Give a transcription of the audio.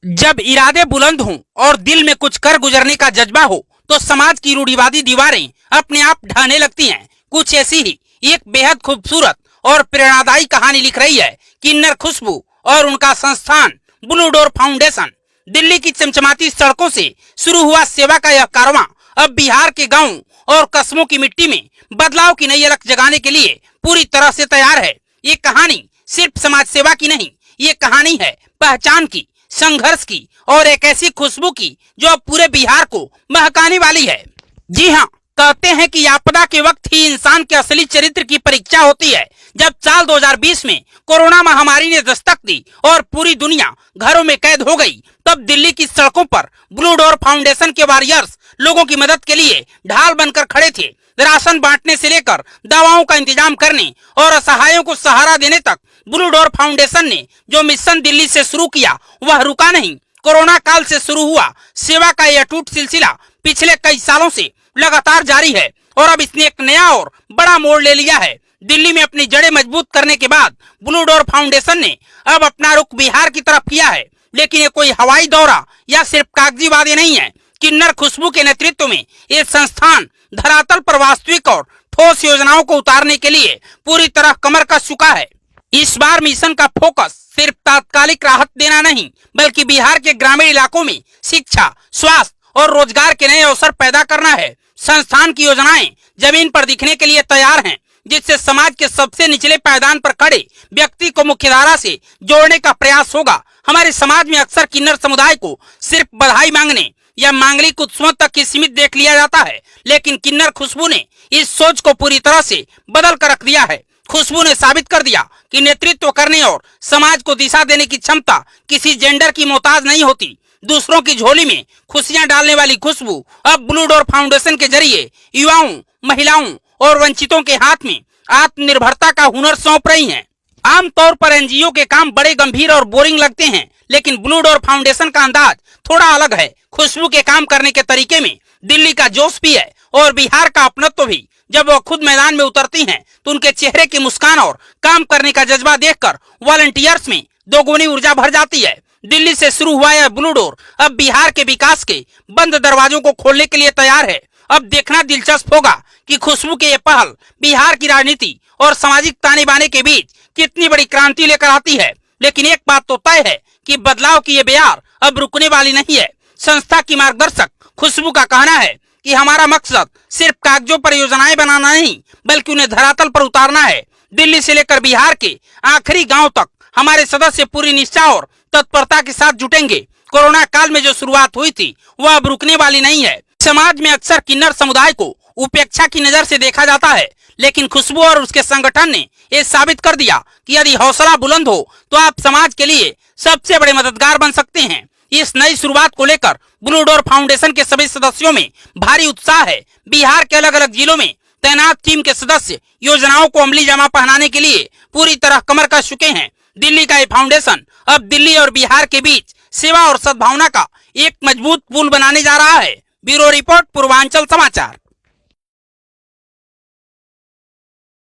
जब इरादे बुलंद हों और दिल में कुछ कर गुजरने का जज्बा हो तो समाज की रूढ़िवादी दीवारें अपने आप ढहने लगती हैं। कुछ ऐसी ही एक बेहद खूबसूरत और प्रेरणादायी कहानी लिख रही है किन्नर खुशबू और उनका संस्थान ब्लू डोर फाउंडेशन। दिल्ली की चमचमाती सड़कों से शुरू हुआ सेवा का यह कारवां अब बिहार के गांवों और कस्बों की मिट्टी में बदलाव की नई अलख जगाने के लिए पूरी तरह से तैयार है। ये कहानी सिर्फ समाज सेवा की नहीं, ये कहानी है पहचान की, संघर्ष की और एक ऐसी खुशबू की जो अब पूरे बिहार को महकाने वाली है। जी हाँ, कहते हैं कि आपदा के वक्त ही इंसान के असली चरित्र की परीक्षा होती है। जब साल 2020 में कोरोना महामारी ने दस्तक दी और पूरी दुनिया घरों में कैद हो गई, तब दिल्ली की सड़कों पर ब्लू डोर फाउंडेशन के वॉरियर्स लोगों की मदद के लिए ढाल बनकर खड़े थे। राशन बांटने से लेकर दवाओं का इंतजाम करने और असहायों को सहारा देने तक ब्लू डोर फाउंडेशन ने जो मिशन दिल्ली से शुरू किया वह रुका नहीं। कोरोना काल से शुरू हुआ सेवा का यह अटूट सिलसिला पिछले कई सालों से लगातार जारी है और अब इसने एक नया और बड़ा मोड़ ले लिया है। दिल्ली में अपनी जड़ें मजबूत करने के बाद ब्लू डोर फाउंडेशन ने अब अपना रुख बिहार की तरफ किया है। लेकिन ये कोई हवाई दौरा या सिर्फ कागजी वादे नहीं है। किन्नर खुशबू के नेतृत्व में ये संस्थान धरातल पर वास्तविक और ठोस योजनाओं को उतारने के लिए पूरी तरह कमर कस चुका है। इस बार मिशन का फोकस सिर्फ तात्कालिक राहत देना नहीं, बल्कि बिहार के ग्रामीण इलाकों में शिक्षा, स्वास्थ्य और रोजगार के नए अवसर पैदा करना है। संस्थान की योजनाएं जमीन पर दिखने के लिए तैयार हैं, जिससे समाज के सबसे निचले पायदान पर खड़े व्यक्ति को मुख्यधारा से जोड़ने का प्रयास होगा। हमारे समाज में अक्सर किन्नर समुदाय को सिर्फ बधाई मांगने या मांगलिक उत्सवों तक ही सीमित देख लिया जाता है, लेकिन किन्नर खुशबू ने इस सोच को पूरी तरह से बदल कर रख दिया है। खुशबू ने साबित कर दिया कि नेतृत्व करने और समाज को दिशा देने की क्षमता किसी जेंडर की मोहताज नहीं होती। दूसरों की झोली में खुशियां डालने वाली खुशबू अब ब्लू डोर फाउंडेशन के जरिए युवाओं, महिलाओं और वंचितों के हाथ में आत्मनिर्भरता का हुनर सौंप रही हैं। आमतौर पर एनजीओ के काम बड़े गंभीर और बोरिंग लगते हैं, लेकिन ब्लू डोर फाउंडेशन का अंदाज थोड़ा अलग है। खुशबू के काम करने के तरीके में दिल्ली का जोश भी है और बिहार का अपनत्व भी। जब वो खुद मैदान में उतरती हैं, तो उनके चेहरे की मुस्कान और काम करने का जज्बा देखकर वॉलंटियर्स में दोगुनी ऊर्जा भर जाती है। दिल्ली से शुरू हुआ यह ब्लू डोर अब बिहार के विकास के बंद दरवाजों को खोलने के लिए तैयार है। अब देखना दिलचस्प होगा कि खुशबू के ये पहल बिहार की राजनीति और सामाजिक ताने बाने के बीच कितनी बड़ी क्रांति लेकर आती है। लेकिन एक बात तो तय है कि बदलाव की ये बयार अब रुकने वाली नहीं है। संस्था की मार्गदर्शक खुशबू का कहना है कि हमारा मकसद सिर्फ कागजों पर योजनाएं बनाना नहीं, बल्कि उन्हें धरातल पर उतारना है। दिल्ली से लेकर बिहार के आखिरी गांव तक हमारे सदस्य पूरी निष्ठा और तत्परता के साथ जुटेंगे। कोरोना काल में जो शुरुआत हुई थी वह अब रुकने वाली नहीं है। समाज में अक्सर किन्नर समुदाय को उपेक्षा की नजर से देखा जाता है, लेकिन खुशबू और उसके संगठन ने ये साबित कर दिया कि यदि हौसला बुलंद हो तो आप समाज के लिए सबसे बड़े मददगार बन सकते हैं। इस नई शुरुआत को लेकर ब्लू डोर फाउंडेशन के सभी सदस्यों में भारी उत्साह है। बिहार के अलग अलग जिलों में तैनात टीम के सदस्य योजनाओं को अमली जामा पहनाने के लिए पूरी तरह कमर कस चुके हैं। दिल्ली का ये फाउंडेशन अब दिल्ली और बिहार के बीच सेवा और सद्भावना का एक मजबूत पुल बनाने जा रहा है। ब्यूरो रिपोर्ट, पूर्वांचल समाचार।